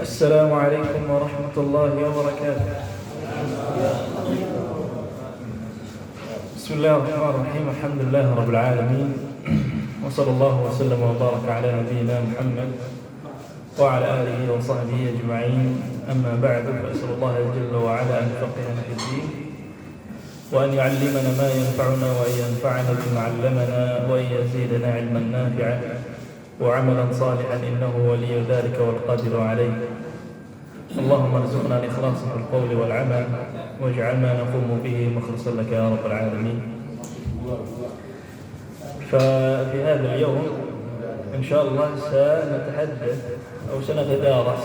Assalamualaikum warahmatullahi wabarakatuh. Bismillahirrahmanirrahim. Alhamdulillahirabbil alamin. Wa sallallahu wa sallam wa baraka ala nabiyyina Muhammad wa ala alihi wa sahbihi ajma'in. Amma ba'du. As'alullah jalla wa ala an yufaqqihana fid din wa an yu'allimana ma yanfa'una wa an yanfa'ana bima 'allamana wa an yazidana 'ilman nafi'an وعملا صالحا إنه ولي ذلك والقادر عليه. اللهم ارزقنا الإخلاص في القول والعمل واجعل ما نقوم به مخلصا لك يا رب العالمين. ففي هذا اليوم إن شاء الله سنتحدث أو سنتدارس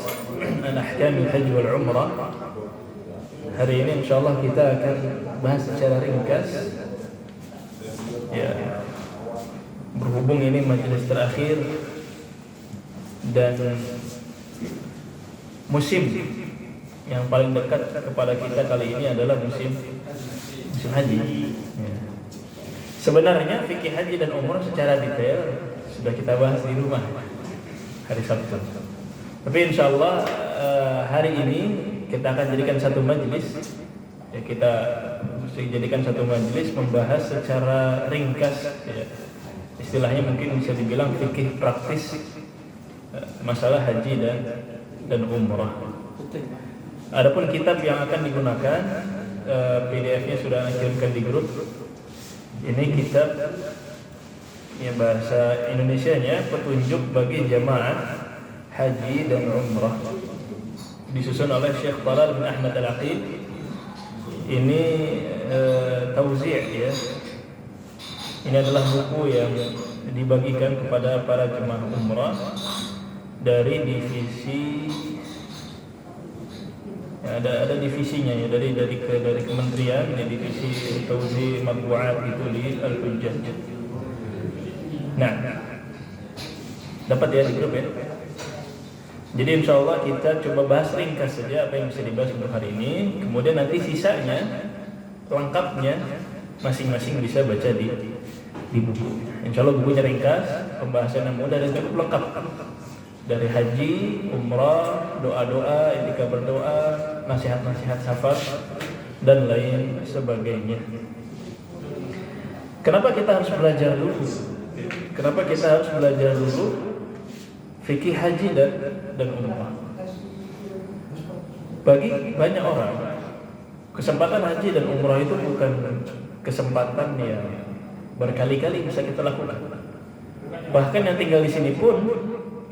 عن أحكام الحج والعمرة. Hari ini insya Allah kita akan bahas secara ringkas, ya, berhubung ini majelis terakhir dan musim yang paling dekat kepada kita kali ini adalah musim haji. Ya. Sebenarnya fikih haji dan umrah secara detail sudah kita bahas di rumah hari Sabtu. Tapi insya Allah hari ini kita akan jadikan satu majelis. Ya, kita jadikan satu majelis membahas secara ringkas. Ya. Istilahnya mungkin bisa dibilang fikih praktis masalah haji dan umrah. Adapun kitab yang akan digunakan, PDF-nya sudah dikirimkan di grup. Ini kitab yang bahasa Indonesianya Petunjuk bagi Jamaah Haji dan Umrah, disusun oleh Syekh Talal bin Ahmad Al-Aqid. Ini tauzi', ya. Ini adalah buku yang dibagikan kepada para jemaah umrah dari divisi, ya, ada divisinya, ya, dari kementerian, ya, divisi tauzi' matbu'at itu di Al-Hujjah. Nah, dapat ya di grup, ya. Jadi insya Allah kita coba bahas ringkas saja apa yang bisa dibahas untuk hari ini. Kemudian nanti sisanya, lengkapnya masing-masing bisa baca di buku. Insya Allah bukunya ringkas, pembahasan yang mudah dan cukup lengkap. Dari haji, umrah, doa-doa, etika berdoa, nasihat-nasihat safar, dan lain sebagainya. Kenapa kita harus belajar dulu? Kenapa kita harus belajar dulu fikih haji dan umrah? Bagi banyak orang, kesempatan haji dan umrah itu bukan kesempatan yang berkali-kali bisa kita lakukan. Bahkan yang tinggal di sini pun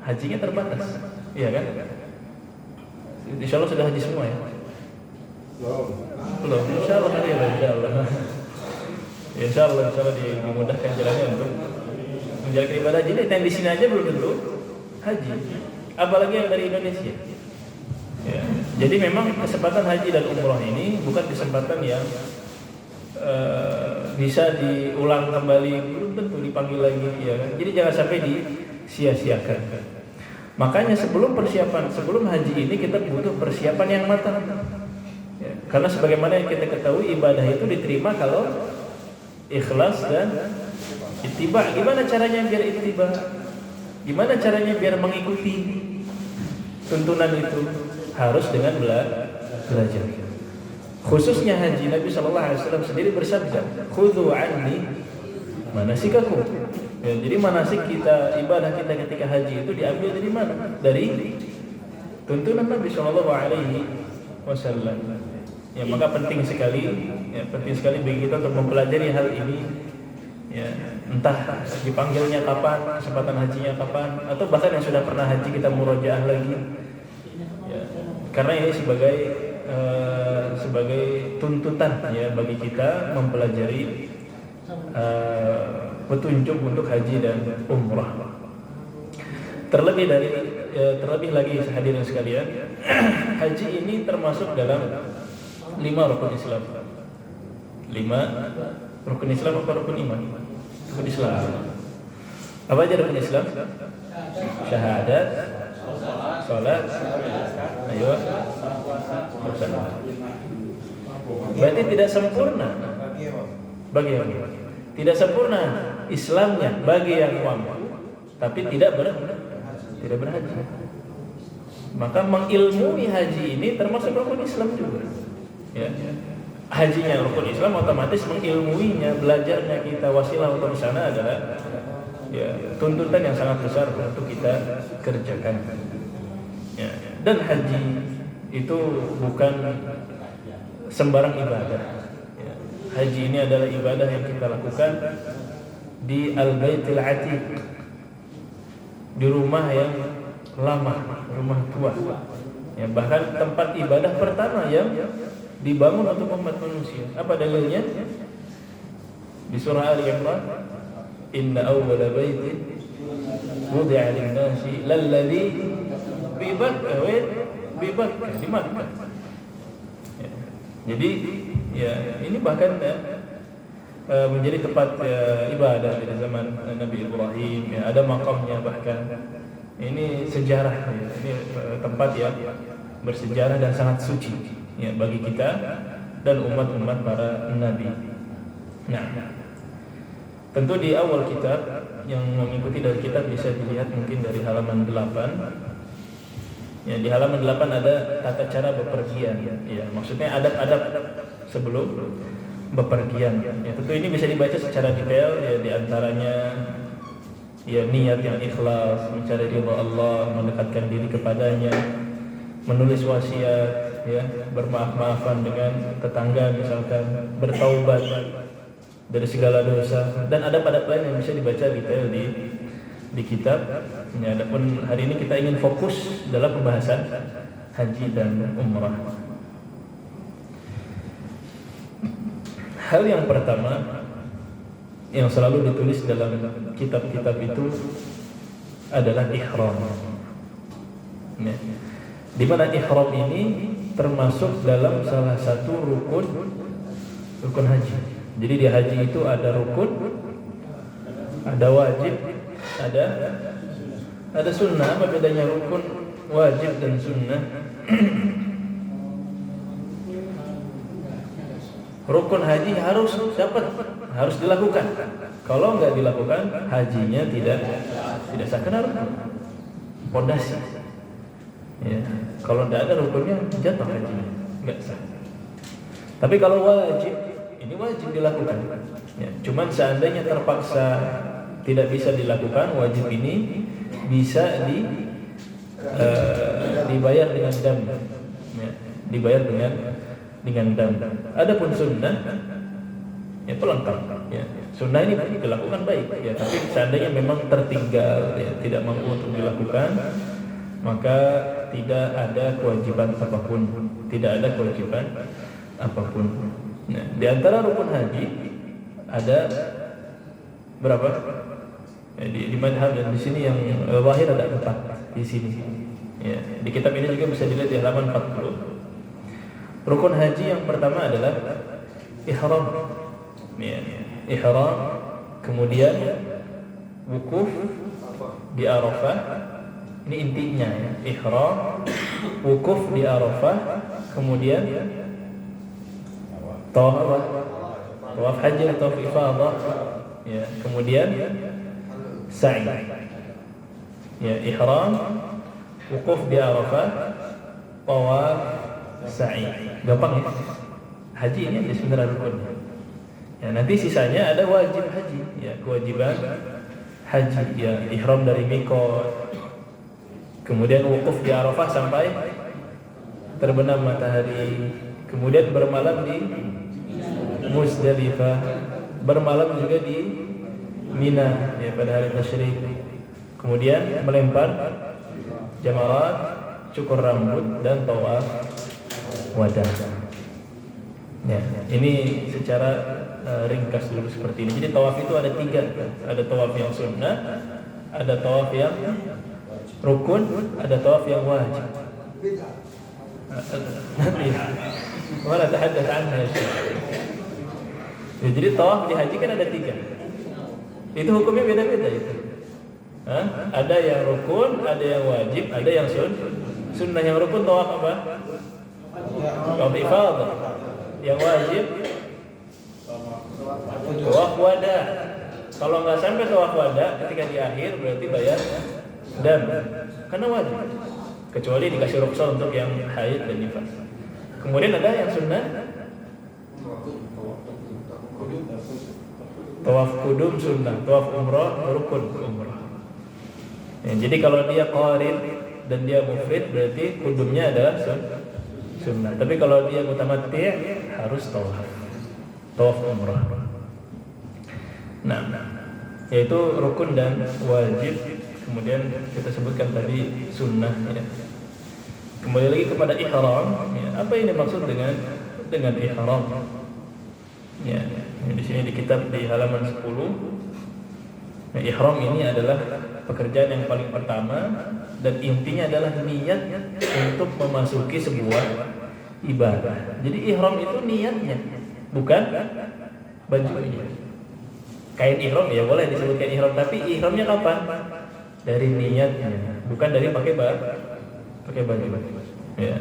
hajinya terbatas, iya kan? Insya Allah sudah haji semua, ya? Belum. Insya Allah hari ini, Insya Allah dimudahkan jalannya untuk menjalankan ibadah haji. Yang di sini aja belum tentu haji, apalagi yang dari Indonesia. Ya. Jadi memang kesempatan haji dan umrah ini bukan kesempatan yang bisa diulang kembali, belum tentu dipanggil lagi, ya kan? Jadi jangan sampai disia-siakan. Makanya sebelum haji ini kita butuh persiapan yang matang, ya. Karena sebagaimana yang kita ketahui, ibadah itu diterima kalau ikhlas dan ittiba. Gimana caranya biar ittiba? Gimana caranya biar mengikuti tuntunan itu? Harus dengan belajar. Khususnya haji, Nabi SAW sendiri bersabda, "Khudhu anni manasikakum." Ya, jadi manasik kita, ibadah kita ketika haji itu diambil dari mana? Dari tuntunan Nabi SAW. Ya, maka penting sekali bagi kita untuk mempelajari hal ini. Ya, entah dipanggilnya kapan, kesempatan hajinya kapan, atau bahkan yang sudah pernah haji kita murojaah lagi. Ya, karena ini sebagai tuntutan, ya, bagi kita mempelajari petunjuk untuk haji dan umrah. Terlebih lagi hadirin sekalian, haji ini termasuk dalam 5 rukun Islam. 5 rukun Islam apa rukun iman? Rukun Islam. Apa aja rukun Islam? Syahadat, salat, ayo, berarti tidak sempurna bagi yang mampu. Tidak sempurna Islamnya bagi yang mampu, tapi tidak berhaji. Maka mengilmui haji ini termasuk rukun Islam juga. Ya. Hajinya rukun Islam, otomatis mengilmuinya, belajarnya kita, wasilah untuk sana adalah ya tuntutan yang sangat besar untuk kita kerjakan. Ya. Dan haji itu bukan sembarang ibadah. Ya. Haji ini adalah ibadah yang kita lakukan di Al-Baitul Atiq, di rumah yang lama, rumah tua. Ya, bahkan tempat ibadah pertama yang dibangun untuk umat manusia. Apa dalilnya? Di surah Ali Imran, inna awwala baitin wudi'a lin-nasi lalladzi bi Bakkah di Makkah. Ya. Jadi ya ini bahkan menjadi tempat ibadah di zaman Nabi Ibrahim. Ya, ada makamnya bahkan. Ini sejarah. Ya. Ini tempat yang bersejarah dan sangat suci. Ya, bagi kita dan umat-umat para nabi. Nah, tentu di awal kitab, yang mengikuti dari kitab bisa dilihat mungkin dari halaman 8. Ya, di halaman 8 ada tata cara bepergian. Ya, maksudnya adab-adab sebelum bepergian. Ya, tentu ini bisa dibaca secara detail. Ya, di antaranya ya niat yang ikhlas, mencari ridha Allah, mendekatkan diri kepadanya, menulis wasiat, ya, bermaaf-maafan dengan tetangga misalkan, bertaubat dari segala dosa, dan adab-adab lain yang bisa dibaca detail di kitab. Ya, adapun hari ini kita ingin fokus dalam pembahasan haji dan umrah. Hal yang pertama yang selalu ditulis dalam kitab-kitab itu adalah ihram. Ya. Di mana ihram ini termasuk dalam salah satu rukun haji. Jadi di haji itu ada rukun, ada wajib, ada sunnah. Apa bedanya rukun, wajib dan sunnah? Rukun haji harus dilakukan. Kalau nggak dilakukan, hajinya tidak sah, karena rukun, pondasi. Ya, kalau tidak ada rukunnya jatuh hajinya, nggak sah. Tapi kalau wajib, ini wajib dilakukan. Ya, cuman seandainya terpaksa tidak bisa dilakukan, wajib ini bisa dibayar dengan dam. Ya, dibayar dengan dam. Adapun sunnah, ya pelengkap. Ya, sunnah ini dilakukan baik. Ya, tapi seandainya memang tertinggal, ya, tidak mampu untuk dilakukan, maka tidak ada kewajiban apapun. Nah, di antara rukun haji ada berapa? Ya, di madhab dan di sini yang zahir ada 4 di sini. Ya, di kitab ini juga bisa dilihat di halaman 40. Rukun haji yang pertama adalah ihram. Ya, ihram, kemudian wukuf di Arafah. Ini intinya, ya. Ihram, wukuf di Arafah, kemudian tawaf haji atau tawaf ifadah, ya, kemudian sa'i. Ya, ihram, wukuf di Arafah, tawaf, sa'i. Gampang ya? Haji ini ada 9 rukun. Ya, nanti sisanya ada wajib haji, ya, kewajiban haji, ya, ihram dari miqat, kemudian wukuf di Arafah sampai terbenam matahari, kemudian bermalam di Muzdalifah, bermalam juga di Mina, ya, pada hari tasyrik, kemudian melempar jamarat, cukur rambut, dan tawaf wada. Ya, ini secara ringkas dulu seperti ini. Jadi tawaf itu ada 3, ada tawaf yang sunnah, ada tawaf yang rukun, ada tawaf yang wajib. Nanti mana tahaddath anha. Ya, jadi tawaf di haji kan ada 3. Itu hukumnya beda-beda itu. Ada yang rukun, ada yang wajib, ada yang sunnah. Yang rukun tawaf apa? Tawaf ifadah. Yang wajib tawaf wada. Kalau nggak sampai tawaf wada ketika di akhir berarti bayar dam, karena wajib. kecuali dikasih rukhsah untuk yang haid dan nifas. Kemudian ada yang sunnah, tawaf kudum sunnah, tawaf umrah rukun umrah. Ya, jadi kalau dia qarin dan dia mufrid berarti kudumnya adalah sunnah. Tapi kalau dia mutamatti harus tawaf umrah. Nah, yaitu rukun dan wajib. Kemudian kita sebutkan tadi sunnah. Ya. Kembali lagi kepada ihram. Ya. Apa yang dimaksud dengan ihram? Ya, di sini di kitab di halaman 10. Nah, ihram ini adalah pekerjaan yang paling pertama dan intinya adalah niat untuk memasuki sebuah ibadah. Jadi ihram itu niatnya, bukan bajunya. Kain ihram ya boleh disebutkan ihram, tapi ihramnya kapan? Dari niatnya, bukan dari pakai baju. Ya.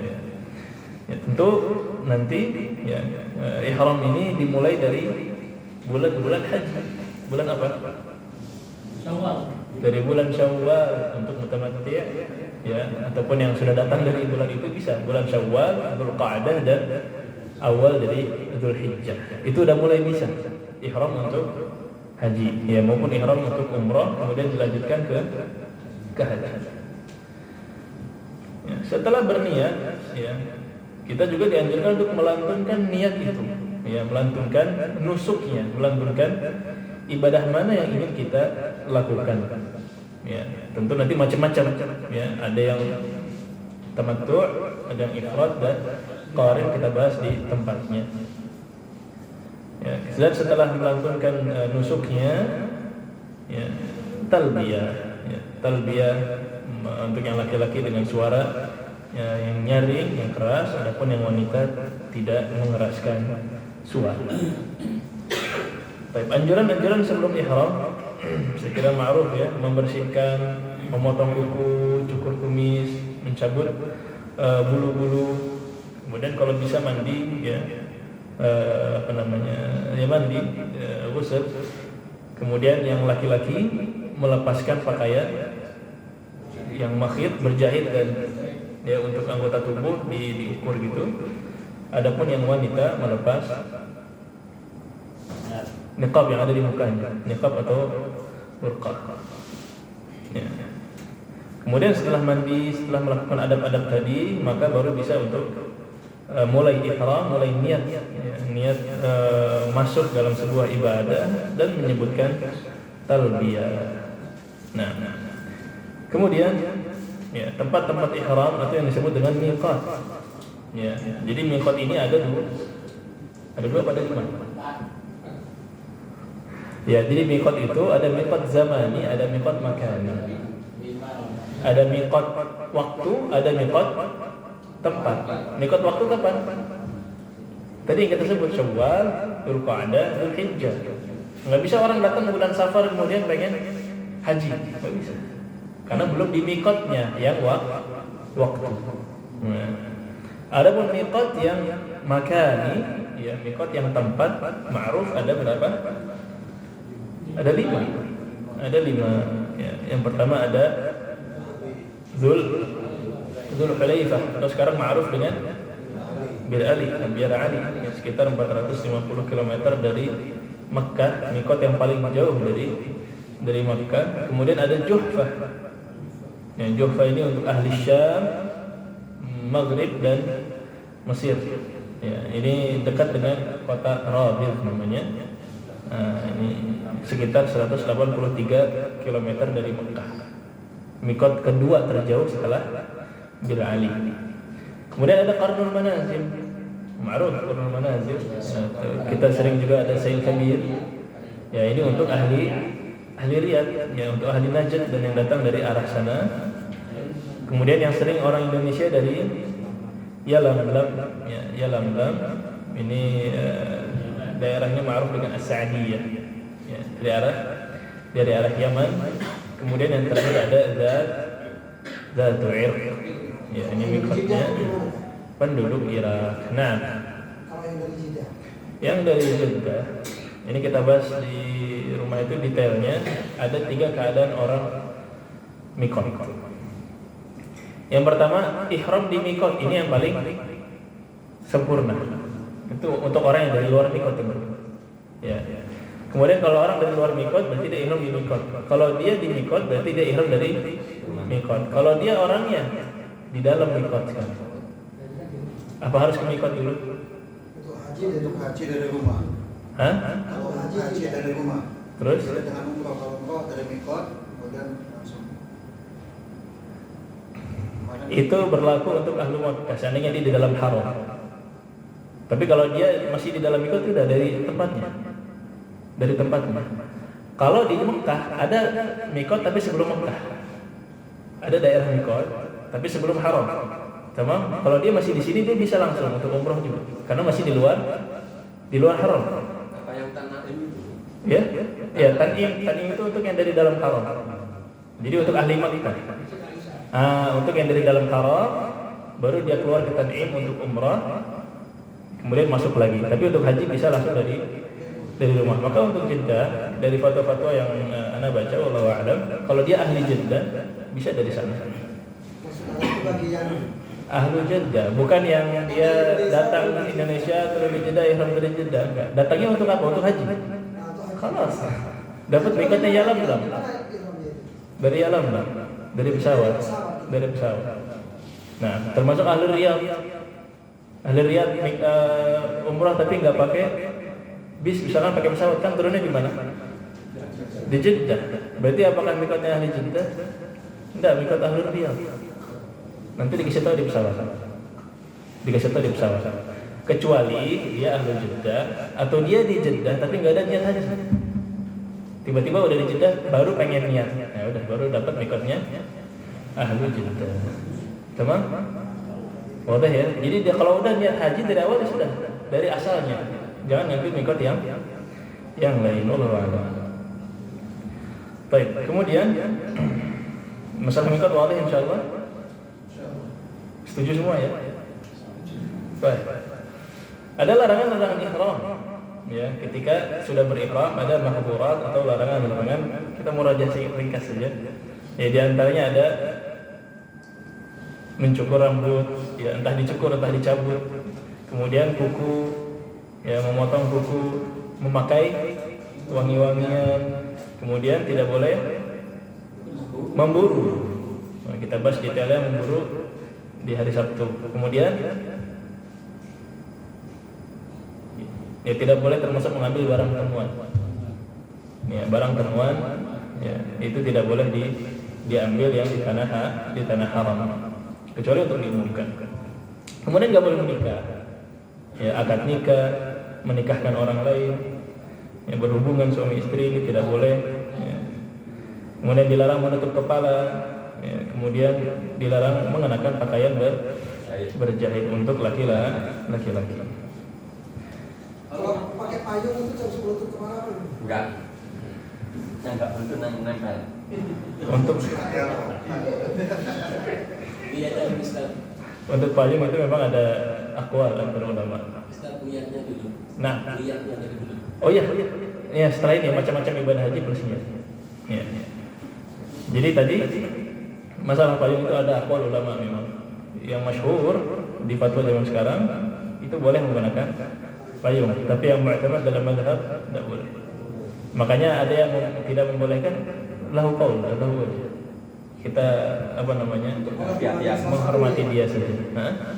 Ya, tentu nanti ya, ihram ini dimulai dari bulan haji. Bulan apa? Syawal. Dari bulan Syawal untuk mutamatti ya, ataupun yang sudah datang dari bulan itu bisa bulan Syawal, Dzulqa'dah dan awal dari Dzulhijjah. Itu udah mulai bisa ihram untuk haji ya, maupun ihram untuk umrah, kemudian dilanjutkan ke haji. Ya, setelah berniat ya, kita juga dianjurkan untuk melantunkan niat itu ya, melantunkan nusuknya, melantunkan ibadah mana yang ingin kita lakukan. Ya, tentu nanti macam-macam ya, ada yang tamattu', ada yang ifrad dan qarin, kita bahas di tempatnya. Ya, dan setelah melantunkan nusuknya ya, talbiyah ya, talbiyah untuk yang laki-laki dengan suara ya, yang nyaring, yang keras, adapun yang wanita tidak mengeraskan suara. Baik, anjuran-anjuran sebelum ihram saya kira ma'ruf ya, membersihkan, memotong kuku, cukur kumis, mencabut bulu-bulu, kemudian kalau bisa mandi ya, mandi ghusl. Kemudian yang laki-laki melepaskan pakaian yang makhit, berjahit dan ya untuk anggota tubuh diukur gitu. Adapun yang wanita melepas niqab yang ada di mukanya, niqab atau burqa. Ya. Kemudian setelah mandi, setelah melakukan adab-adab tadi, maka baru bisa untuk mulai ihram, mulai niat ya, niat masuk dalam sebuah ibadah dan menyebutkan talbiyah. Nah, kemudian ya, tempat-tempat ihram atau yang disebut dengan miqat. Ya, jadi miqat ini ada dua pada lima. Ya, jadi miqat itu ada miqat zamani, ada miqat makani. Ada miqat waktu, ada miqat tempat. Miqat waktu kapan? Tadi yang kita sebut Syawal, Dzulqa'dah, Dzulhijjah. Enggak bisa orang datang bulan Safar kemudian pengen haji, enggak bisa. Karena belum di miqatnya yang waktu. Nah, adapun miqat yang makani, ya miqat yang tempat, ma'ruf ada berapa? Ada 5. Ada 5. Ya, yang pertama ada Dzulhulaifah, atau sekarang ma'ruf dengan Bir Ali, yang sekitar 450 km dari Makkah, miqat yang paling jauh dari Makkah. Kemudian ada Juhfah. Ya, Juhfah ini untuk ahli Syam, Maghrib dan Mesir. Ya, ini dekat dengan kota Rabigh namanya. Ini sekitar 183 km dari Makkah. Miqat kedua terjauh setelah Bir Ali. Kemudian ada Qarnul Manazil. Ma'ruf Qarnul Manazil. Kita sering juga ada Sail Kabir. Ya, ini untuk ahli Riyadh, ya untuk ahli Najd dan yang datang dari arah sana. Kemudian yang sering orang Indonesia dari Yalamlam, ya Yalamlam. Ini daerahnya ma'ruf dengan As-Sa'diyah. Ya, dari arah Yaman. Kemudian yang terakhir ada Zatul Irq. Ya, ini miqatnya penduduk Irak. Nah, yang dari Jeddah, ini kita bahas di rumah itu detailnya. Ada 3 keadaan orang miqat. Yang pertama, ihram di mikot, ini yang paling sempurna. Itu untuk orang yang dari luar mikot itu. Ya. Kemudian kalau orang dari luar mikot berarti dia ihram di mikot. Kalau dia di mikot berarti dia ihram dari mikot. Kalau dia orangnya di dalam mikot kan. Apa harus ke mikot dulu? Untuk haji dari rumah. Hah? Kalau haji dari rumah. Terus? Dengan umroh, kalau umroh dari mikot, kemudian langsung. Itu berlaku untuk ahlu Makkah, seandainya dia di dalam haram. Tapi kalau dia masih di dalam mikot tidak dari tempatnya. Dari tempatnya. Kalau di Mekah ada mikot tapi sebelum Mekah. Ada daerah mikot tapi sebelum haram. Tamam? Kalau dia masih di sini dia bisa langsung untuk umroh juga. Karena masih di luar haram. Apa yang Tan'im itu? Ya? Ya, Tan'im itu untuk yang dari dalam haram. Jadi untuk ahli Makkah. Untuk yang dari dalam haram baru dia keluar ke Tan'im untuk umrah. Kemudian masuk lagi. Tapi untuk haji bisa langsung dari rumah. Maka untuk Jeddah, dari fatwa-fatwa yang ana baca wallahu a'lam, kalau dia ahli Jeddah bisa dari sana. Ahli Jeddah, bukan yang dia datang ke Indonesia terus di Jeddah ihram dari Jeddah, enggak. Datangnya untuk apa? Untuk haji. Khalas. Dapat mikotnya Yalam belum? Dari Yalam belum? Dari pesawat. Dari pesawat. Nah, termasuk ahli Riyadh. Ahli Riyadh umrah tapi enggak pakai bis, misalkan pakai pesawat, kan turunnya di mana? Di Jeddah. Berarti apakah mikotnya ahli Jeddah? Enggak, mikot ahli Riyadh. Nanti dikasih tahu di pesawat. Kecuali dia ahli Jeddah atau dia di Jeddah tapi enggak ada niat haji. Tiba-tiba udah di Jeddah baru pengen niat. Ya udah baru dapat mikotnya ahli Jeddah. Tamam? Udah ya. Jadi dia kalau udah niat haji dari awal sudah dari asalnya. Jangan ngambil mikot yang lain. Wallahu a'lam. Baik, kemudian masalah mikot wadah insyaallah. Setuju semua ya? Baik. Ada larangan ihram. Ya, ketika sudah berihram ada mahdurat atau larangan. Kita murajaah ringkas saja. Ya, di antaranya ada mencukur rambut, ya entah dicukur entah dicabut. Kemudian kuku, ya memotong kuku, memakai wangi-wangian. Kemudian tidak boleh memburu. Nah, kita bahas detailnya memburu di hari Sabtu. Kemudian ya tidak boleh termasuk mengambil barang temuan. Ya, barang temuan ya itu tidak boleh diambil yang di tanah haram kecuali untuk diumumkan. Kemudian nggak boleh menikah. Ya, akad nikah, menikahkan orang lain, yang berhubungan suami istri ini tidak boleh. Ya. Kemudian dilarang menutup kepala. Ya, kemudian dilarang mengenakan pakaian berjahit untuk laki-laki. Kalau pakai payung itu harus menutup kepala? Enggak. Yang enggak bentuk nempel. Untuk Iya dari Ustaz. untuk payung itu memang ada aqwal antara ulama. Ustaz lihatnya dulu. Nah, Lihatnya dari dulu. oh iya, ya setelah ini macam-macam ibadah haji plus niat. Ya. Jadi tadi masalah payung itu ada aqwal ulama memang. Yang masyhur di fatwa zaman sekarang itu boleh menggunakan payung, tapi yang mu'tamad dalam mazhab tidak boleh. Makanya ada yang tidak membolehkan lahu qaul, lahu kita menghormati dia saja.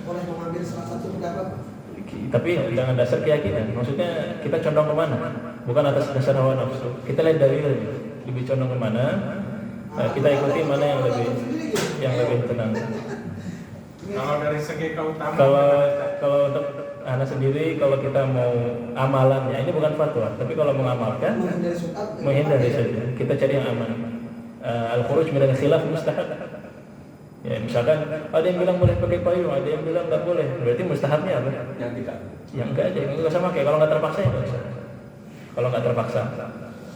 Boleh mengambil salah satu pendapat. Tapi dengan dasar keyakinan. Maksudnya kita condong kemana? Bukan atas dasar hawa nafsu. Kita lihat dari lebih condong kemana. Kita ikuti mana yang lebih tenang. Kalau dari segi keutamaan, Kalau untuk anak sendiri, kalau kita mau amalannya, ini bukan fatwa, tapi kalau mengamalkan, menghindari saja. Kita cari yang aman. Al-khuruj min al-khilaf mustahab. Ya, misalkan ada yang bilang boleh pakai payung, ada yang bilang enggak boleh. Berarti mustahabnya apa? Yang tidak. Yang enggak aja, enggak usah pakai. Kalau enggak terpaksa ya enggak usah. Kalau enggak terpaksa.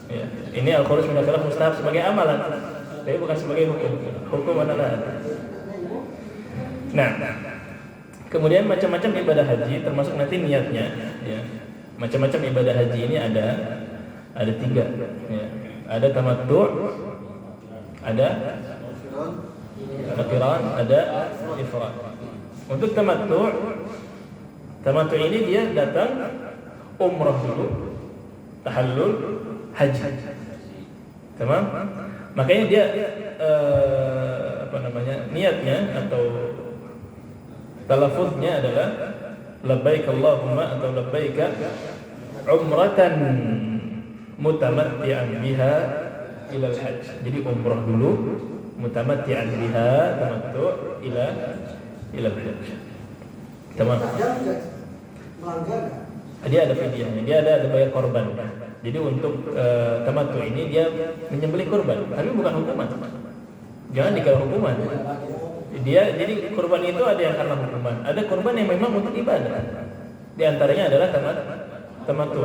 Ya, ini al-khuruj min al-khilaf mustahab sebagai amalan, tapi bukan sebagai hukum. Hukum adalah Nah, kemudian macam-macam ibadah haji termasuk nanti niatnya, ya. Macam-macam ibadah haji ini ada 3, ya. Ada tamattu', ada Ada qiran, ada ifrad. Untuk tamattu ini dia datang umrah dulu, tahallul, haji. Tamam? Makanya dia niatnya atau talaffuznya adalah labbaik Allahumma atau labbaik umratan mutamatti'an biha ila al-hajj. Jadi umrah dulu, mutamatti'an biha, tamattu ila al-hajj. Tamam. Melanggar. Dia ada fidyahnya, dia ada bayar korban. Jadi untuk tamattu ini dia menyembelih korban, tapi bukan hukuman. Jangan dikira hukuman. Dia jadi korban itu ada yang karena hukuman, ada korban yang memang untuk ibadah. Di antaranya adalah tamattu.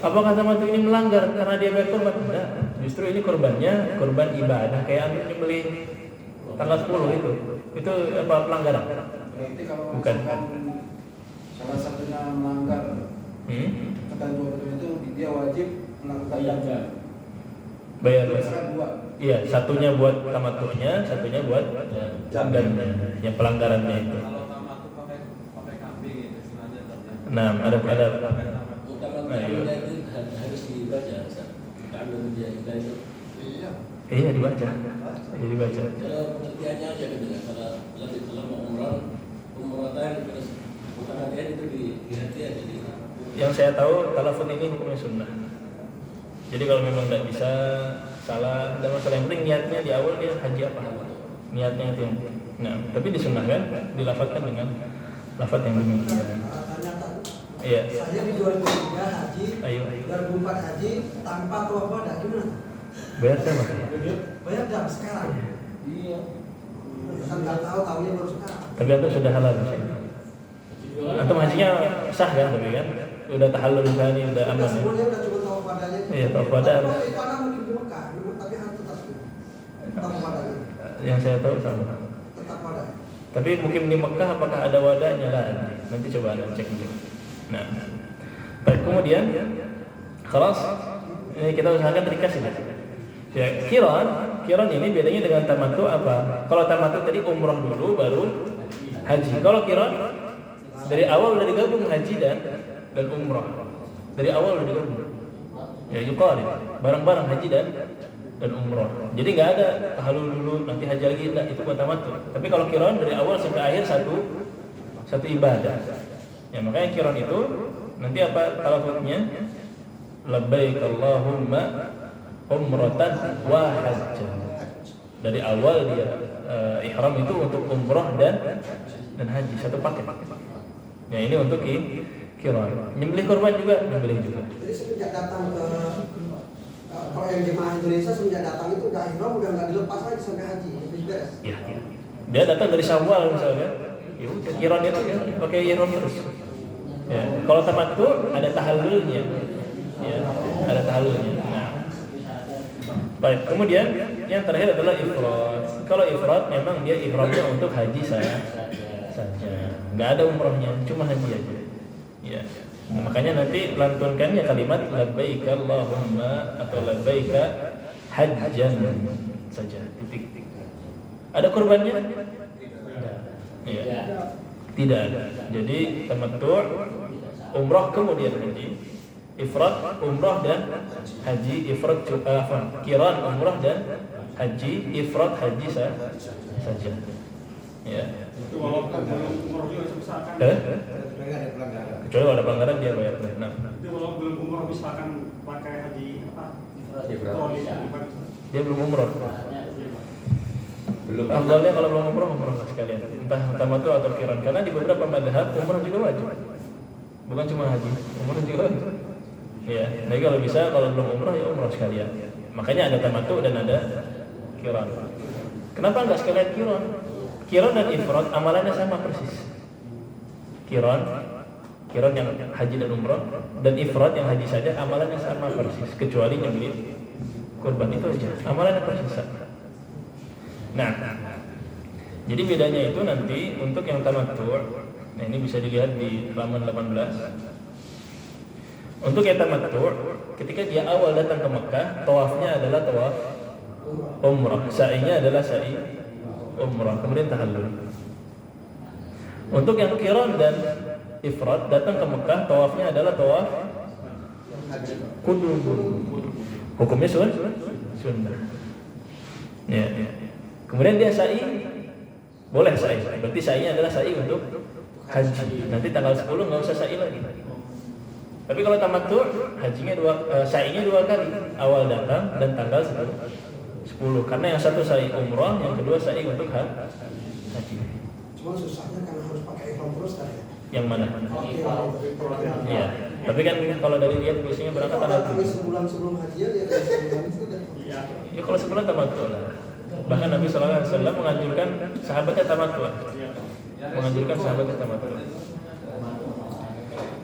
Apakah tamattu ini melanggar karena dia bayar korban? Tidak. Justru ini korbannya korban ibadah, kayak antum nyembelih tanggal 10 itu. Itu apa pelanggaran? Berarti kalau Bukan. salah satunya melanggar ketentuan itu dia wajib melakukan Bayar. dua. Iya, satunya buat tamattunya, satunya buat jambannya, yang pelanggarannya itu. Kalau tamattu pakai kambing gitu, istilahnya terjadi. Nah, ada Utama itu harus dibaca. Kalau dia itu. Iya. iya dibaca. Iya dibaca. Kalau pengertiannya aja gitu kan. Kalau mau umratan terus utama dia itu dihati aja gitu. Yang saya tahu talafut ini hukumnya sunnah. Jadi kalau memang tidak bisa salah, ada masalah, yang penting niatnya di awal dia haji apa? Niatnya itu yang. Nah, tapi disunnahkan, dilafadzkan dengan lafadz yang demikian. Ternyata Iya. saya di 2003 haji, Ayo. 2004 haji tanpa tawaf wada, gimana? Bayar siapa? Bayar jam sekarang. Iya. Kan nggak tahunya baru sekarang. Tapi itu sudah halal. Antum hajinya sah kan tapi kan? Udah tahallul tadi, udah aman ya. Semuanya udah cuma tawaf wadanya. Iya, tawaf wada harus. Tapi karena mungkin di Mekah, tapi harus tetap tawaf wadanya. Yang saya tahu sama. Tetap wada. Tapi mungkin di Mekah apakah ada wadahnya lah? Nanti coba anda cek dulu. Nah, baik, kemudian, kelas ini kita usahakan ringkas ini. Ya, kiron ini bedanya dengan tamattu apa? Kalau tamattu tadi umroh dulu baru haji. Kalau kiron dari awal udah digabung haji dan umroh. Dari awal udah digabung. Ya, yuqarib, bareng-bareng haji dan umroh. Jadi nggak ada tahallul dulu nanti haji lagi, enggak, itu bukan tamattu. Tapi kalau kiron dari awal sampai akhir satu ibadah. Ya, makanya kiron itu nanti apa talaffuznya? Labbaik Allahumma umratan wa hajjan. Dari awal dia ihram itu untuk umroh dan haji, satu paket. Ya, ini untuk kiron. Nyembelih korban juga, nyembelih juga. Jadi semenjak datang ke kalau yang jemaah Indonesia semenjak datang itu udah ihram udah nggak dilepas lagi sampai haji, habis beres. Iya. Dia datang dari Syawal misalnya. Ya udah kiron itu ya pakai ihram terus. Ya, kalau tamattu ada tahallulnya. Ya, ada tahallulnya. Nah. Baik, kemudian yang terakhir adalah ifrad. Kalau ifrad memang dia ihramnya untuk haji saja. Enggak ada umrohnya, cuma haji aja. Ya. Nah, makanya nanti lantunkannya kalimat labbaik Allahumma atau labbaik hajjan saja. Titik. Ada korbannya? Iya. Tidak ada. Jadi tamattu, umrah kemudian haji, ifrad, umrah dan haji, ifrad kiran, umrah dan haji, ifrad, haji saja. Ya. Itu walaupun belum umroh juga misalkan. Kecuali kalau ada pelanggaran dia bayar. Nah. Itu walaupun belum umroh misalkan pakai haji apa? Troli. Dia belum umroh. Belum. Afdalnya kalau belum umroh sekalian. Entah tamattu atau kiran. Karena di beberapa mazhab umroh juga wajib. Bukan cuma haji, umroh juga wajib. Ya, jadi kalau bisa kalau belum umroh ya umroh sekalian. Makanya ada tamattu dan ada kiran. Kenapa enggak sekalian kiran? Kiran dan ifrad amalannya sama persis. Kiran yang haji dan umroh, dan ifrad yang haji saja amalannya sama persis, kecuali nyembelih kurban itu aja. Amalannya persis sama. Nah, jadi bedanya itu nanti untuk yang tamattu. Nah, ini bisa dilihat di halaman 18. Untuk yang tamattu, ketika dia awal datang ke Mekah, tawafnya adalah tawaf umrah, sa'inya adalah sa'i umrah, kemudian tahallul. Untuk yang qiran dan ifrad datang ke Mekah, tawafnya adalah tawaf qudum. Hukumnya sunnah. Ya. Kemudian dia sa'i, boleh sa'i. Berarti sa'inya adalah sa'i untuk haji. Nanti tanggal 10 nggak usah sa'i lagi. Tapi kalau tamattu, hajinya sa'inya 2 kali, awal datang dan tanggal 10. Karena yang satu sa'i umrah, yang kedua sa'i untuk haji. Cuma susahnya karena harus pakai ihram terus kan ya. Yang mana? Iya. Tapi kan kalau dari lihat biasanya berangkat Kalau tanggal datangnya sebulan sebelum haji ya sebulan itu kan. Ya kalau sebulan tamattu lah. Bahkan Nabi SAW menganjurkan sahabatnya tamattu. Menganjurkan sahabatnya tamattu.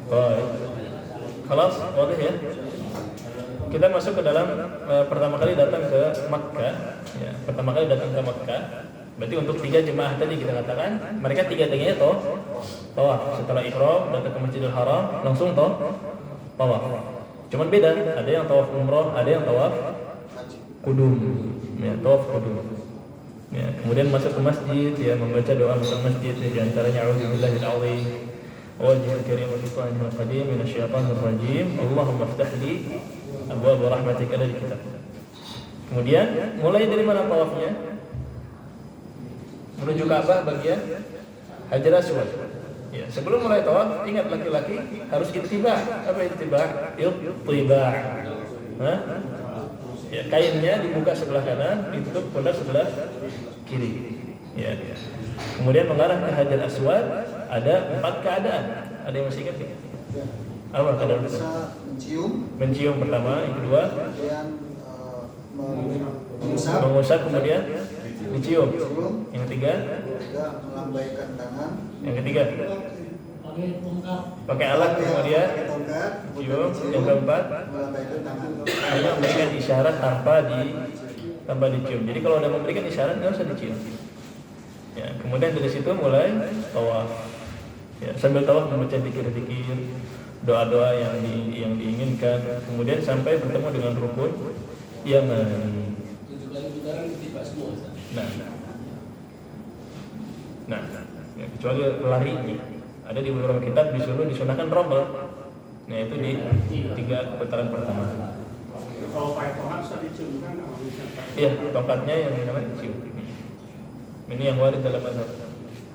Baik. Khalas, wadah ya. Kita masuk ke dalam pertama kali datang ke Makkah. Ya, pertama kali datang ke Makkah. Berarti untuk 3 jemaah tadi kita katakan mereka 3-tiganya tawaf. Setelah ihram datang ke Masjidil Haram langsung tawaf. Cuman beda, ada yang tawaf umrah, ada yang tawaf qudum. Ya, tawaf qudum. Ya, kemudian masuk ke masjid, ya membaca doa masuk masjid, di antaranya a'udzubillahil azim wajhil karim wa sultanil qadim minasyaitonir rajim. Allahumma iftah li abwaab rahmatika dari kitab. Kemudian mulai dari mana tawafnya? Menuju Ka'bah bagian Hajar Aswad. Ya, sebelum mulai tawaf, ingat laki-laki harus ittiba. Apa ittiba? Ittiba. Ya, kainnya dibuka sebelah kanan, ditutup pundak sebelah kiri. Ya. Kemudian mengarah ke Hajar Aswad, ada 4 keadaan. Ada yang masih ingat tidak? Apa keadaan pertama? Mencium pertama, yang kedua mengusap, kemudian dicium. Yang ketiga melambaikan tangan. Yang ketiga pakai alat, kemudian cium. Yang keempat Melambaikan tangan. hanya memberikan isyarat tanpa dicium. Jadi kalau udah memberikan isyarat nggak usah dicium. Ya, kemudian dari situ mulai tawaf. Ya, sambil tawaf membaca zikir-zikir, doa-doa yang diinginkan. Kemudian sampai bertemu dengan rukun Yaman. 7 kali putaran tiba semua. Nah, ya, kecuali lari. Ada di beberapa kitab disuruh disunahkan rombel. Nah, itu di 3 putaran pertama. Kalau pakai tongkat bisa dicium kan? Iya, tongkatnya yang namanya dicium. Ini yang warid dalam mazhab.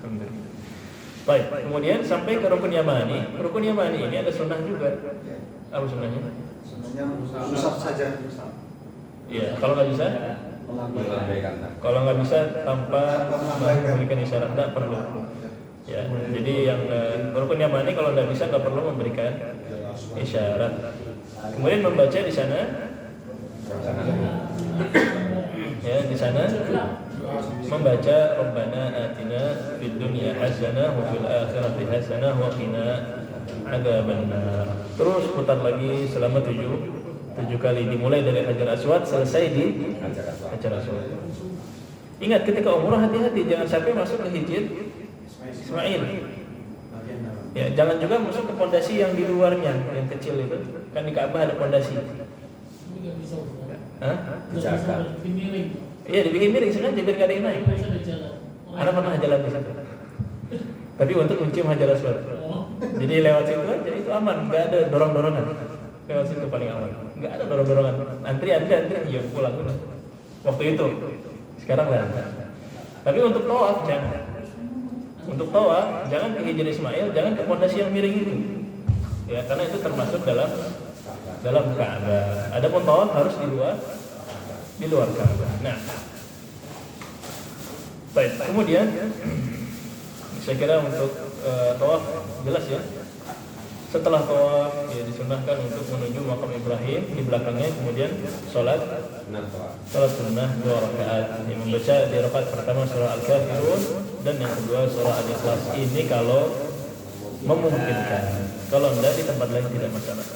Alhamdulillah. Baik, kemudian sampai ke rukun Yamani. Rukun Yamani ini ada sunnah juga. Apa sunnahnya? Sebenarnya usap saja. Iya, kalau nggak bisa, kalau nggak bisa tanpa memberikan isyarat, nggak perlu. Ya, jadi yang rukun Yamani kalau nggak bisa nggak perlu memberikan isyarat. Kemudian membaca di sana, ya di sana membaca Rabbana atina fid dunya hasanah wa fil akhirati hasanah wa qina adzabannar. Terus putar lagi selama 7 kali, dimulai dari Hajar Aswad selesai di Hajar Aswad. Ingat ketika umrah hati-hati jangan sampai masuk ke Hijr Ismail. Ya, jangan juga masuk ke pondasi yang di luarnya, yang kecil itu. Kan di Ka'bah ada pondasi. Hah? Iya, dibikin miring sengaja biar nggak ada yang naik. Ada pernah jalan di sana. Tapi untuk mencium Hajar Aswad. Jadi lewat situ aja itu aman, nggak ada dorong-dorongan. Lewat situ paling aman. Nggak ada dorong-dorongan. Antri, ya pulang udah. Waktu itu. Sekarang lah. Tapi untuk tawaf jangan. Untuk tawaf jangan ke Hijr Ismail, jangan ke pondasi yang miring itu. Ya, karena itu termasuk dalam Ka'bah. Adapun tawaf harus di luar Ka'bah. Nah, baik. Kemudian saya kira untuk tawaf jelas ya. Setelah tawaf ya disunahkan untuk menuju makam Ibrahim, di belakangnya kemudian sholat sunnah 2 rakaat. Yang membaca di rakaat pertama surah Al-Kafirun dan yang kedua surah Al-Ikhlas. Ini kalau memungkinkan. Kalau enggak di tempat lain tidak masalah.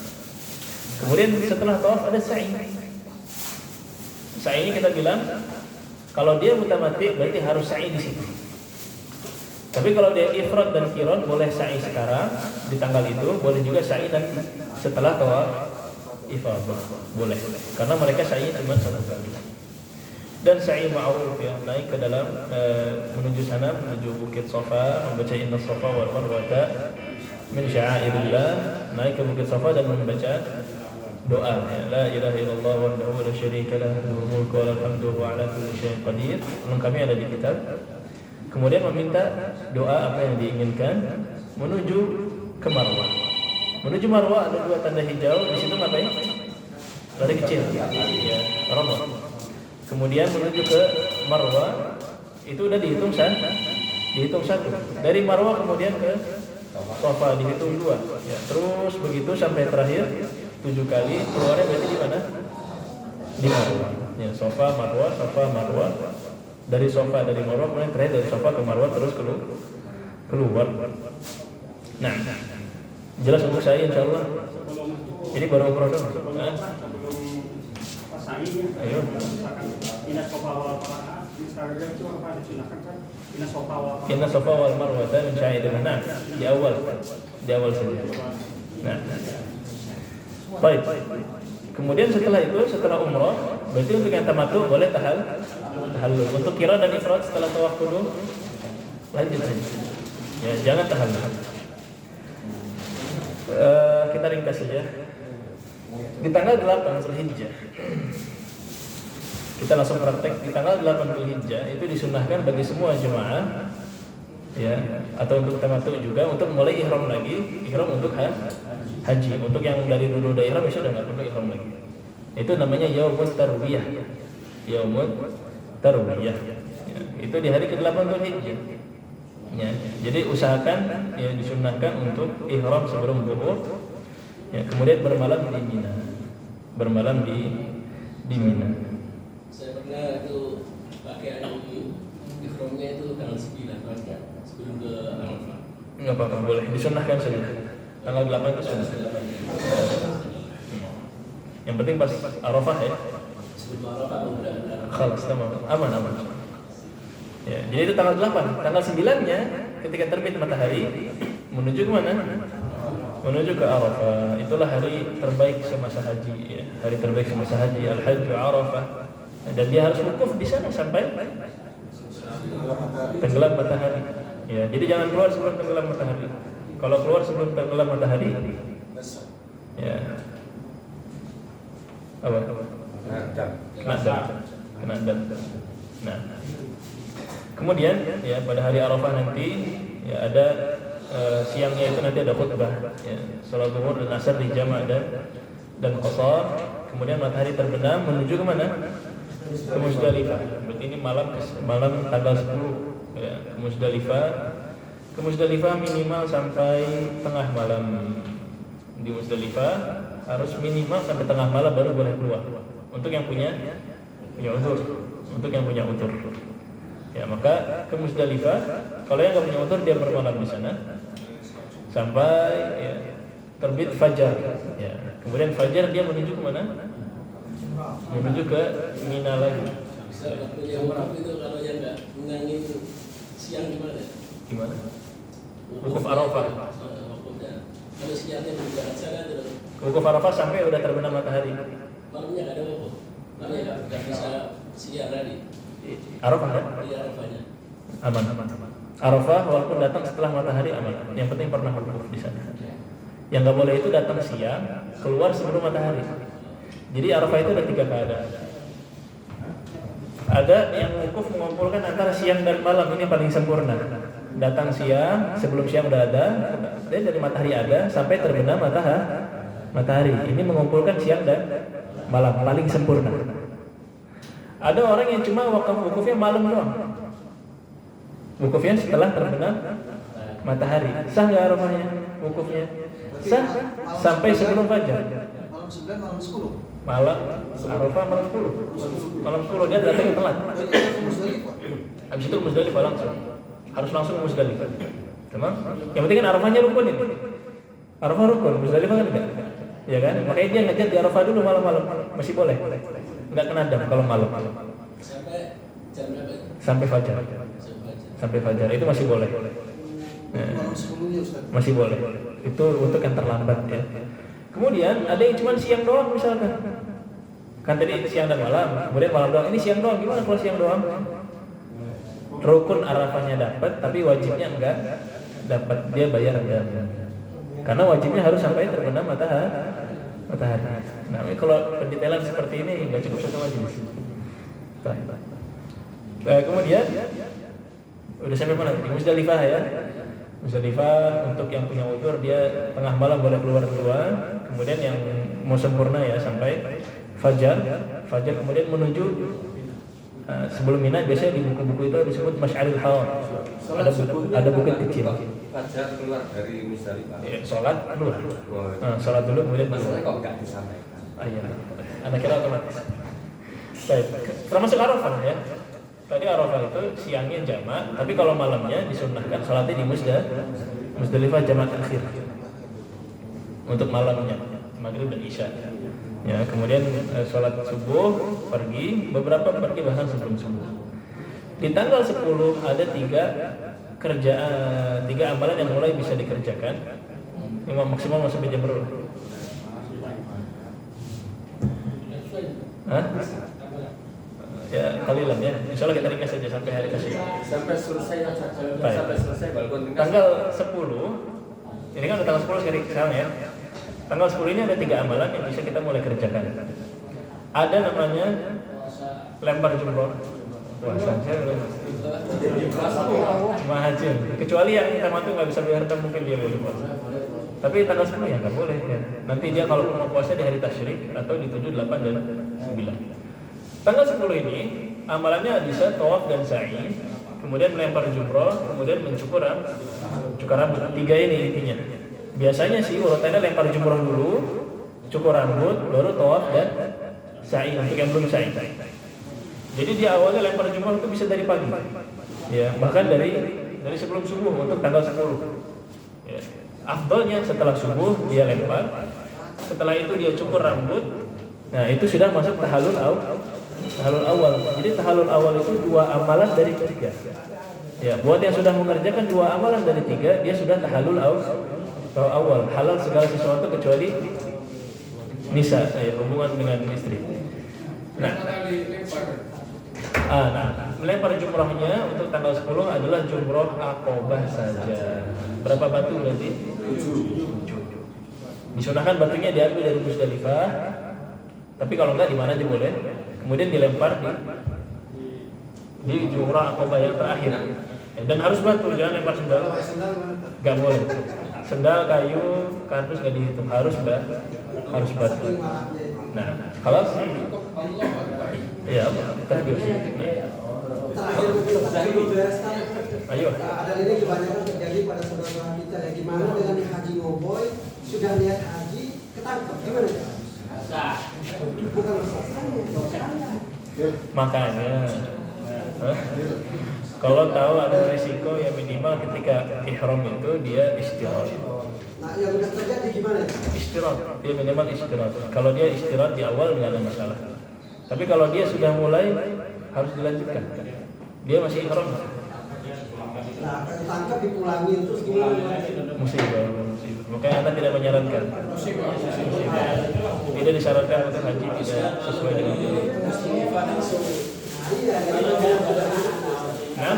Kemudian setelah tawaf ada sa'i. Sa'i ini kita bilang kalau dia mutamati berarti harus sa'i di situ. Tapi kalau dia ifrad dan qiran boleh sa'i sekarang di tanggal itu, boleh juga sa'i dan setelah tawaf ifadah boleh. Karena mereka sa'i cuma 1 kali. Dan sa'i ma'ruf ya, naik ke dalam menuju sana, menuju Bukit Safa, membaca Inna Safa wal Marwata min sya'airillah, naik ke Bukit Safa dan membaca doa ya, la ilaha illallah wahdahu la syarika lah, lahul mulku wa lahul hamdu wa ala kulli syai'in qadir. Lengkapnya ada di kitab. Kemudian meminta doa apa yang diinginkan, menuju ke Marwah. Menuju Marwah ada 2 tanda hijau, di situ ngapain? Lari kecil ya, Ramadan. Kemudian menuju ke Marwah, itu udah dihitung satu. Dari Marwah kemudian ke Safa dihitung 2 ya. Terus begitu sampai terakhir 7 kali, keluarnya berarti di mana? Di Marwah ya, Safa Marwah, Safa Marwah. Dari Safa, dari Marwah, kemudian terakhir dari Safa ke Marwah terus keluar. Nah, jelas untuk saya insyaallah. Ini baru umroh dong. Ayo. Inna Safa wal Marwah itu apa disunahkan kan? Inna Safa wal Marwah min sya'airillah. Nah, di awal saja. Nah. Baik. Kemudian setelah itu, setelah umrah, berarti untuk yang tamattu boleh tahallul. Untuk qira dan ifrad setelah tawaf qudum lanjut saja. Ya, jangan tahallul. Kita ringkas saja. Di tanggal 8 Zulhijjah kita langsung praktek. Di tanggal 8 Zulhijjah itu disunahkan bagi semua jemaah ya, atau untuk tamattu juga, untuk mulai ihram lagi, ihram untuk haji. Untuk yang dari dulu udah ihram sudah enggak perlu ihram lagi. Itu namanya yaumut tarwiyah. Yaumut tarwiyah. Ya, itu di hari ke-8 Zulhijjah. Ya, jadi usahakan ya, disunahkan untuk ihram sebelum zuhur. Ya, kemudian bermalam di Mina. Bermalam di Mina. Saya pernah itu pakai ihramnya itu tanggal 9 kan, sebelum ke Arafah. Enggak apa-apa, boleh disunahkan saja. Tanggal 8 itu sunnah. Yang penting pas Arafah ya. Sebelum Arafah udah Khalas, aman. Ya, jadi itu tanggal 8. Tanggal 9-nya ketika terbit matahari menuju ke mana? Menuju ke Arafah. Itulah hari terbaik semasa haji ya. Hari terbaik semasa haji, Al-Hajju Arafah. Dan dia harus wukuf di sana sampai tenggelam matahari. Ya, jadi jangan keluar sebelum tenggelam matahari. Kalau keluar sebelum tenggelam matahari, ya apa? Kena dam. Nah, kemudian ya pada hari Arafah nanti ya ada siangnya itu nanti ada khutbah ya, salat zuhur dan asar di jama' dan qashar. Kemudian matahari terbenam menuju ke mana? Ke Muzdalifah. Berarti ini malam tanggal 10 ya, ke Muzdalifah. Ke Muzdalifah minimal sampai tengah malam. Di Muzdalifah harus minimal sampai tengah malam baru boleh keluar. Untuk yang punya udzur, untuk yang punya udzur. Ya, maka ke Muzdalifah. Kalau yang enggak punya udzur dia bermalam di sana sampai ya, terbit fajar. Ya. Kemudian fajar dia menuju ke mana? Menuju ke Mina lagi. bisa punya wukuf itu kalau yang enggak menangin siang gimana? Gimana? Wukuf Arafah. Wukufnya. Kalau siangnya juga acara terus. Wukuf Arafah sampai udah terbenam matahari. Malamnya enggak ada wukuf. Malamnya enggak bisa siang tadi. Arafah kan? Di Arafahnya. Aman. Arafah walaupun datang setelah matahari aman. Yang penting pernah wukuf di sana. Yang nggak boleh itu datang siang, keluar sebelum matahari. Jadi Arafah itu ada 3 keadaan. Ada yang wukuf mengumpulkan antara siang dan malam, ini paling sempurna. Datang siang, sebelum siang udah ada, dan dari matahari ada sampai terbenam matahari. Ini mengumpulkan siang dan malam, paling sempurna. Ada orang yang cuma wukufnya malam doang. Wukufnya setelah terbenam matahari. Sah nggak Arafahnya? Wukufnya sah sampai sebelum fajar. Malam 9, malam 10. Malam Arafah malam 10. Malam 10 dia datang telat. Habis itu Muzdalifah langsung. Harus langsung ke Muzdalifah. Tamam? Yang penting kan Arafahnya rukun ini. Arafah rukun, Muzdalifah kan enggak. Ya kan? Makanya dia ngejar di Arafah dulu malam-malam. Masih boleh. Enggak kena dam kalau malam. Sampai jam berapa itu? Sampai fajar. Sampai fajar itu masih boleh. Malam 10-nya Ustaz. Masih boleh. Itu untuk yang terlambat ya. Kemudian ada yang cuma siang doang misalkan. Kan tadi siang dan malam, kemudian malam doang. Ini siang doang, gimana kalau siang doang? Rukun Arafahnya dapat, tapi wajibnya enggak dapat, dia bayar enggak. Karena wajibnya harus sampai terbenam matahari. Nah, kalau pendetailan seperti ini enggak cukup satu wajib. Kemudian udah sampai mana? Di Musdalifah ya. Musdalifah untuk yang punya udzur dia tengah malam boleh keluar duluan. Kemudian yang mau sempurna ya sampai fajar kemudian menuju sebelum Mina. Biasanya di buku-buku itu disebut Masy'aril Haram. Ada bukit kecil. Fajar keluar dari Musdalifah. Ya, sholat keluar. Sholat dulu kemudian Masalahnya kok enggak disampaikan? Iya. Anda kira otomatis. Baik. Termasuk Arafah ya. Tadi Arafah itu siangnya jamak, tapi kalau malamnya disunnahkan sholatnya di Musdalifah jamak akhir. Untuk malamnya, maghrib dan isya. Ya, kemudian sholat subuh pergi, beberapa pergi bahkan sebelum subuh. Di tanggal 10 ada tiga amalan yang mulai bisa dikerjakan. Ini maksimal sampai jam berapa? Hah? Ya kalilan ya. Insyaallah kita ringkas saja sampai hari ke-10. Sampai selesai balkon tingkat. Tanggal 10. Ini kan udah tanggal 10 sekarang ya. Tanggal 10 ini ada 3 amalan yang bisa kita mulai kerjakan. Ada namanya lempar jumroh. Wah, saya mahajir. Kecuali yang tamat itu nggak bisa bayar mungkin dia boleh puasa. Tapi tanggal 10 ya nggak boleh ya. Nanti dia kalau mau puasa di hari tasyrik atau di 7, 8 dan 9. Tanggal 10 ini amalannya bisa tawaf dan sa'i, kemudian melempar jumroh, kemudian mencukur rambut. 3 ini intinya. Biasanya sih urutannya lempar jumroh dulu, cukur rambut, baru tawaf dan sa'i untuk yang belum sa'i. Jadi di awalnya lempar jumroh itu bisa dari pagi, ya bahkan dari sebelum subuh untuk tanggal 10. Ya. Afdalnya setelah subuh dia lempar, setelah itu dia cukur rambut. Nah itu sudah masuk tahallul awal. Jadi tahallul awal itu 2 amalan dari 3. Ya, buat yang sudah mengerjakan 2 amalan dari 3, dia sudah tahallul awal. Halal segala sesuatu kecuali nisa, hubungan dengan istri. Nah, melempar jumrohnya untuk tanggal 10 adalah jumroh Aqobah saja. Berapa batu berarti? 7. Disunahkan batunya diambil dari Musdalifah. Tapi kalau enggak di mana aja boleh. Kemudian dilempar di jumroh Aqobah yang terakhir. Dan harus batu, jangan lempar sendal. Enggak boleh. Sendal, kayu, kardus enggak dihitung, harus batu. Nah, kalau iya, takbir. Ayo. Ada ini kebanyakan terjadi pada saudara kita ya, gimana dengan haji ngoboy sudah niat haji ketangkep gimana? Bukan Makanya kalau tahu ada risiko ya minimal ketika ihram itu dia istirahat. Nah yang sudah terjadi gimana? Istirahat, dia minimal istirahat. Kalau dia istirahat di awal nggak ada masalah. Tapi kalau dia sudah mulai harus dilanjutkan. Dia masih ihram. Nah ketangkep dipulangin terus gimana? Musibah. Makanya Anda tidak menyarankan. Musibah. Tidak disarankan untuk haji tidak sesuai dengan ini. Nah,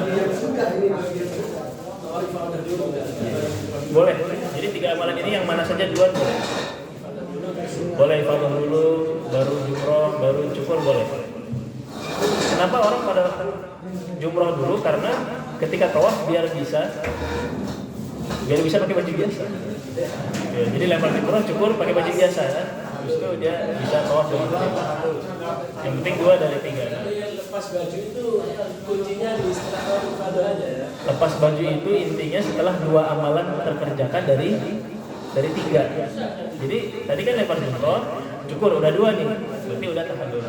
boleh. Jadi 3 amalan ini yang mana saja duluan boleh. Boleh ifadah dulu, baru jumroh, baru cukur boleh. Kenapa orang pada jumroh dulu? Karena ketika tawaf biar bisa pakai baju biasa. Ya, jadi lempar jumroh, cukur pakai baju biasa ya. Habis itu dia bisa tawaf dengan benar. Yang penting 2 dari 3. Lepas baju itu kuncinya di setelah tawaf ifadah aja ya. Lepas baju itu intinya setelah 2 amalan terkerjakan dari 3. Jadi tadi kan lempar jumroh, cukur udah 2 nih. Berarti udah tahallul.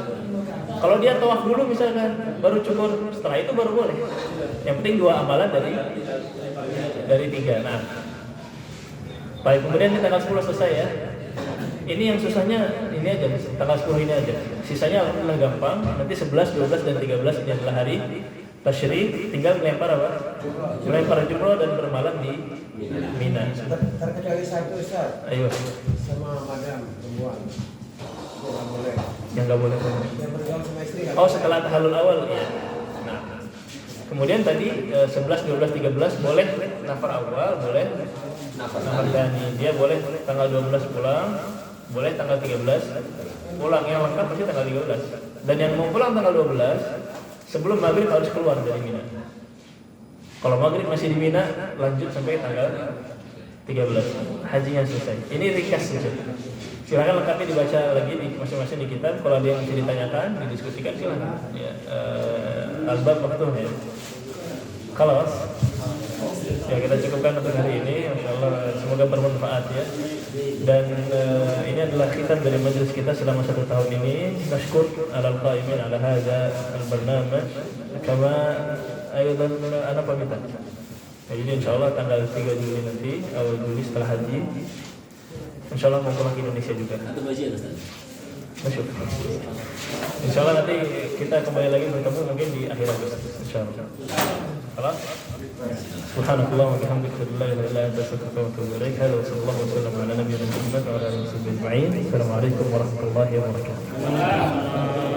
Kalau dia tawaf dulu misalkan, baru cukur, setelah itu baru boleh. Yang penting 2 amalan dari 3. Nah, baik, kemudian di tanggal 10 selesai ya. Ini yang susahnya ini aja, tanggal 10 ini aja. Sisanya alhamdulillah gampang. Nanti 11, 12 dan 13 ini adalah hari tasyrik. Tinggal melempar apa? Melempar jumroh dan bermalam di Mina. Terkecuali satu Ustaz. Ayo. Sama madam perempuan. Tidak boleh. Yang nggak boleh umroh. Yang bergaul sama istri kan? Oh, setelah tahallul awal ya. Nah, kemudian tadi 11, 12, 13 boleh nafar awal, boleh nafar tsani. Dia boleh tanggal 12 pulang, boleh tanggal 13 pulang. Yang lengkap pasti tanggal 13. Dan yang mau pulang tanggal 12 sebelum maghrib harus keluar dari Mina. Kalau maghrib masih di Mina, lanjut sampai tanggal 13. Hajinya selesai. Ini ringkas saja. Silakan lengkapnya dibaca lagi di masing-masing di kitab. Kalau ada yang masih ditanyakan, didiskusikan silakan. Ya, albab waktu ya. Kalau ya kita cukupkan untuk hari ini. Insyaallah semoga bermanfaat ya. Dan ini adalah khitam dari majelis kita selama 1 tahun ini. Nashkur alal qaimin ala hadza al-barnamaj kama aydan ana pamitan. Ya, jadi insyaallah tanggal 3 Juli nanti awal Juli setelah haji insyaallah mau pulang ke Indonesia juga. Atau masih ada Ustaz? Masyuk. Insyaallah nanti kita kembali lagi bertemu mungkin di akhir Agustus insyaallah. Salam. Subhanallah wa bihamdihi la ilaha illa anta astaghfiruka wa atubu ilaik. Wa sallallahu wa sallam ala nabiyyina Muhammad wa ala alihi wa sahbihi ajma'in. Assalamualaikum warahmatullahi wabarakatuh.